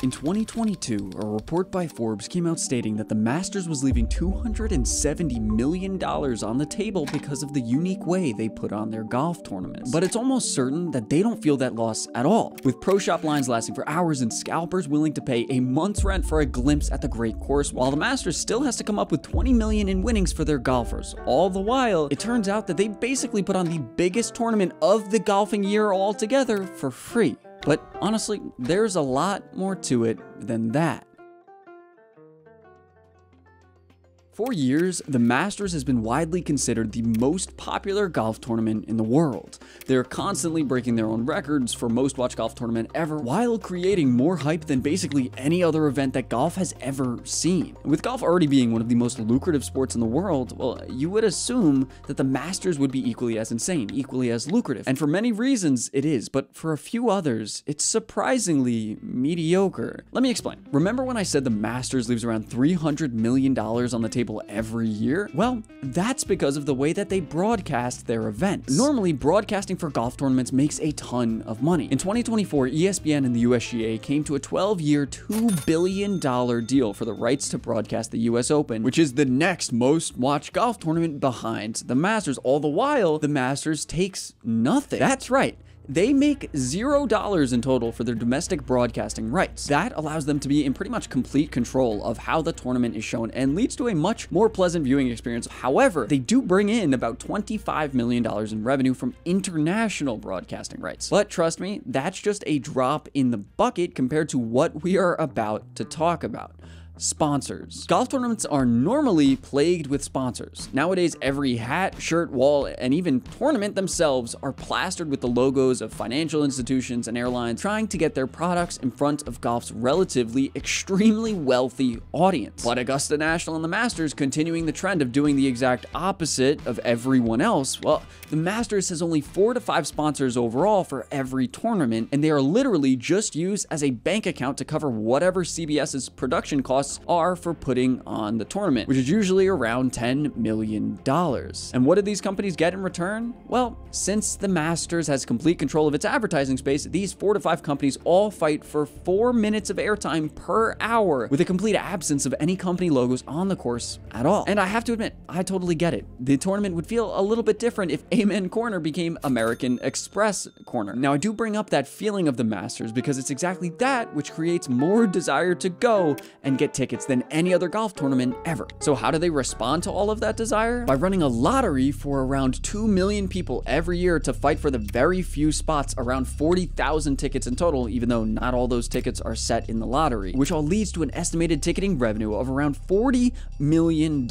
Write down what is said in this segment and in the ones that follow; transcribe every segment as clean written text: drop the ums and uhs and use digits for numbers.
In 2022, a report by Forbes came out stating that the Masters was leaving $270 million on the table because of the unique way they put on their golf tournaments. But it's almost certain that they don't feel that loss at all, with pro shop lines lasting for hours and scalpers willing to pay a month's rent for a glimpse at the great course, while the Masters still has to come up with $20 million in winnings for their golfers. All the while, it turns out that they basically put on the biggest tournament of the golfing year altogether for free. But honestly, there's a lot more to it than that. For years, the Masters has been widely considered the most popular golf tournament in the world. They're constantly breaking their own records for most watched golf tournament ever, while creating more hype than basically any other event that golf has ever seen. With golf already being one of the most lucrative sports in the world, well, you would assume that the Masters would be equally as insane, equally as lucrative. And for many reasons, it is, but for a few others, it's surprisingly mediocre. Let me explain. Remember when I said the Masters leaves around $300 million on the table every year? Well, that's because of the way that they broadcast their events. Normally, broadcasting for golf tournaments makes a ton of money. In 2024, ESPN and the USGA came to a 12-year, $2 billion deal for the rights to broadcast the US Open, which is the next most watched golf tournament behind the Masters. All the while, the Masters takes nothing. That's right. They make $0 in total for their domestic broadcasting rights. That allows them to be in pretty much complete control of how the tournament is shown and leads to a much more pleasant viewing experience. However, they do bring in about $25 million in revenue from international broadcasting rights. But trust me, that's just a drop in the bucket compared to what we are about to talk about. Sponsors. Golf tournaments are normally plagued with sponsors. Nowadays, every hat, shirt, wall, and even tournament themselves are plastered with the logos of financial institutions and airlines trying to get their products in front of golf's relatively extremely wealthy audience. But Augusta National and the Masters, continuing the trend of doing the exact opposite of everyone else, well, the Masters has only 4 to 5 sponsors overall for every tournament, and they are literally just used as a bank account to cover whatever CBS's production costs are for putting on the tournament, which is usually around $10 million. And what did these companies get in return? Well, since the Masters has complete control of its advertising space, these 4 to 5 companies all fight for 4 minutes of airtime per hour, with a complete absence of any company logos on the course at all. And I have to admit, I totally get it. The tournament would feel a little bit different if Amen Corner became American Express Corner. Now, I do bring up that feeling of the Masters because it's exactly that which creates more desire to go and get tickets than any other golf tournament ever. So how do they respond to all of that desire? By running a lottery for around 2 million people every year to fight for the very few spots, around 40,000 tickets in total, even though not all those tickets are set in the lottery, which all leads to an estimated ticketing revenue of around $40 million.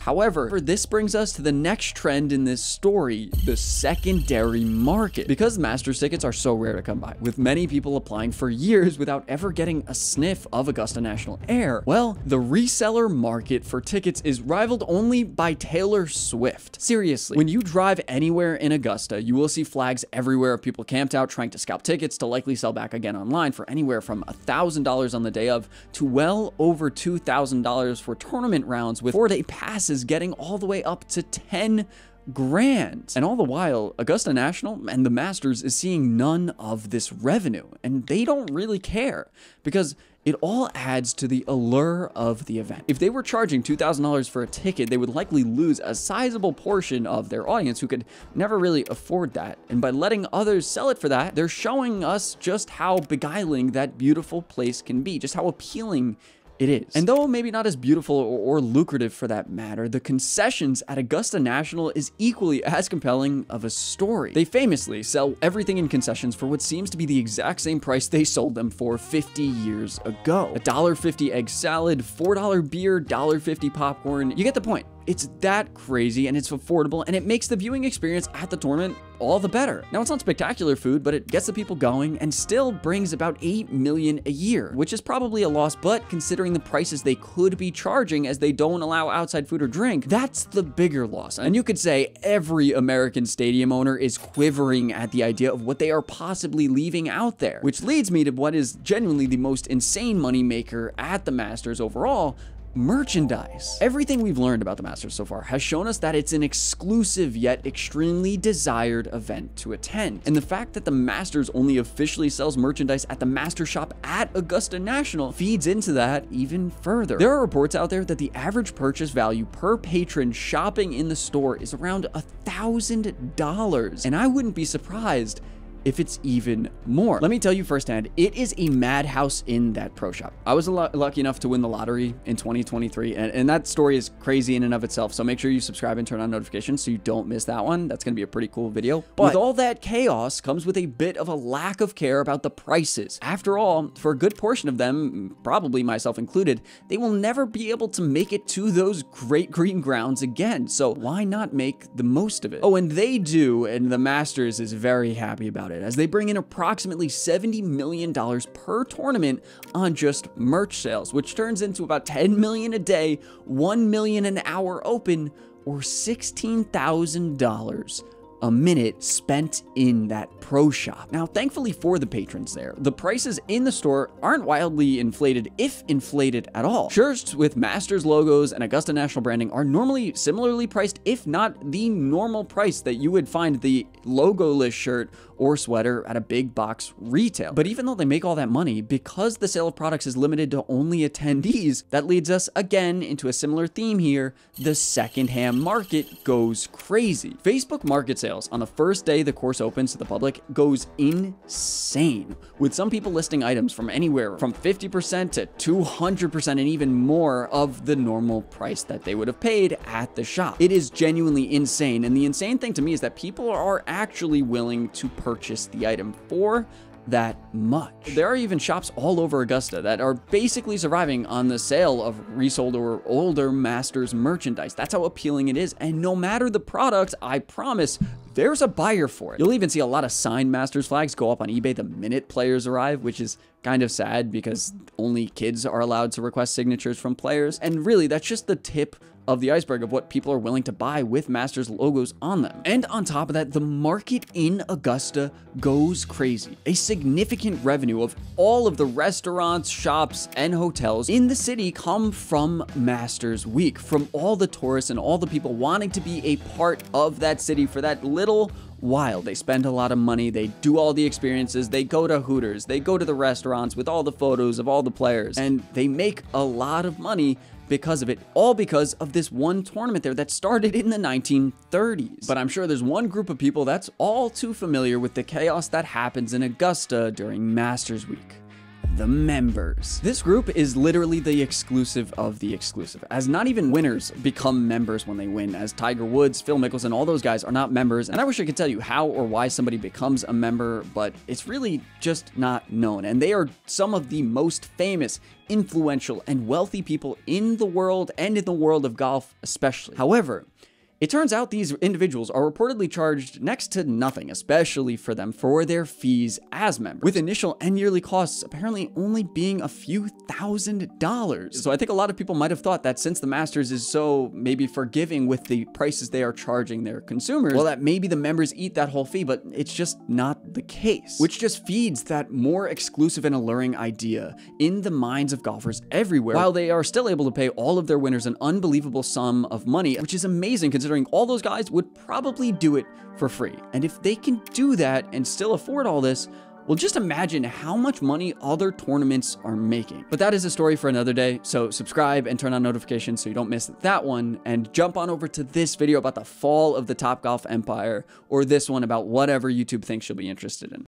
However, this brings us to the next trend in this story, the secondary market. Because Masters tickets are so rare to come by, with many people applying for years without ever getting a sniff of Augusta National air, well, the reseller market for tickets is rivaled only by Taylor Swift. Seriously, when you drive anywhere in Augusta, you will see flags everywhere of people camped out trying to scalp tickets to likely sell back again online for anywhere from $1,000 on the day of to well over $2,000 for tournament rounds, with 4-day passes getting all the way up to 10 grand. And all the while, Augusta National and the Masters is seeing none of this revenue, and they don't really care because it all adds to the allure of the event. If they were charging $2,000 for a ticket, they would likely lose a sizable portion of their audience who could never really afford that. And by letting others sell it for that, they're showing us just how beguiling that beautiful place can be, just how appealing it is. And though maybe not as beautiful or lucrative for that matter, the concessions at Augusta National is equally as compelling of a story. They famously sell everything in concessions for what seems to be the exact same price they sold them for 50 years ago. $1.50 egg salad, $4 beer, $1.50 popcorn. You get the point. It's that crazy and it's affordable, and it makes the viewing experience at the tournament all the better. Now, it's not spectacular food, but it gets the people going and still brings about $8 million a year, which is probably a loss, but considering the prices they could be charging as they don't allow outside food or drink, that's the bigger loss. And you could say every American stadium owner is quivering at the idea of what they are possibly leaving out there, which leads me to what is genuinely the most insane moneymaker at the Masters overall, merchandise. Everything we've learned about the Masters so far has shown us that it's an exclusive yet extremely desired event to attend. And the fact that the Masters only officially sells merchandise at the Master Shop at Augusta National feeds into that even further. There are reports out there that the average purchase value per patron shopping in the store is around $1,000, and I wouldn't be surprised if it's even more. Let me tell you firsthand, it is a madhouse in that pro shop. I was lucky enough to win the lottery in 2023, and that story is crazy in and of itself, so make sure you subscribe and turn on notifications so you don't miss that one. That's gonna be a pretty cool video. But with all that chaos comes with a bit of a lack of care about the prices. After all, for a good portion of them, probably myself included, they will never be able to make it to those great green grounds again, so why not make the most of it? Oh, and they do, and the Masters is very happy about it, as they bring in approximately $70 million per tournament on just merch sales, which turns into about $10 million a day, $1 million an hour open, or $16,000 a minute spent in that pro shop. Now, thankfully for the patrons there, the prices in the store aren't wildly inflated, if inflated at all. Shirts with Masters logos and Augusta National branding are normally similarly priced, if not the normal price that you would find the logo-less shirt or sweater at a big box retail. But even though they make all that money, because the sale of products is limited to only attendees, that leads us again into a similar theme here. The secondhand market goes crazy. Facebook market sales on the first day the course opens to the public goes insane, with some people listing items from anywhere from 50% to 200% and even more of the normal price that they would have paid at the shop. It is genuinely insane, and the insane thing to me is that people are actually willing to purchase the item for that much. There are even shops all over Augusta that are basically surviving on the sale of resold or older Masters merchandise. That's how appealing it is, and no matter the product, I promise there's a buyer for it. You'll even see a lot of signed Masters flags go up on eBay the minute players arrive, which is kind of sad because only kids are allowed to request signatures from players. And really, that's just the tip of the iceberg of what people are willing to buy with Masters logos on them. And on top of that, the market in Augusta goes crazy. A significant revenue of all of the restaurants, shops, and hotels in the city come from Masters Week, from all the tourists and all the people wanting to be a part of that city for that little while. They spend a lot of money, they do all the experiences, they go to Hooters, they go to the restaurants with all the photos of all the players, and they make a lot of money because of it, all because of this one tournament there that started in the 1930s. But I'm sure there's one group of people that's all too familiar with the chaos that happens in Augusta during Masters Week. The members. This group is literally the exclusive of the exclusive, as not even winners become members when they win, as Tiger Woods, Phil Mickelson, all those guys are not members, and I wish I could tell you how or why somebody becomes a member, but it's really just not known, and they are some of the most famous, influential, and wealthy people in the world, and in the world of golf especially. However, it turns out these individuals are reportedly charged next to nothing, especially for them, for their fees as members, with initial and yearly costs apparently only being a few $1,000s. So I think a lot of people might have thought that since the Masters is so maybe forgiving with the prices they are charging their consumers, well, that maybe the members eat that whole fee, but it's just not the case, which just feeds that more exclusive and alluring idea in the minds of golfers everywhere, while they are still able to pay all of their winners an unbelievable sum of money, which is amazing considering all those guys would probably do it for free. And if they can do that and still afford all this, well, just imagine how much money other tournaments are making. But that is a story for another day, so subscribe and turn on notifications so you don't miss that one, and jump on over to this video about the fall of the Topgolf empire, or this one about whatever YouTube thinks you'll be interested in.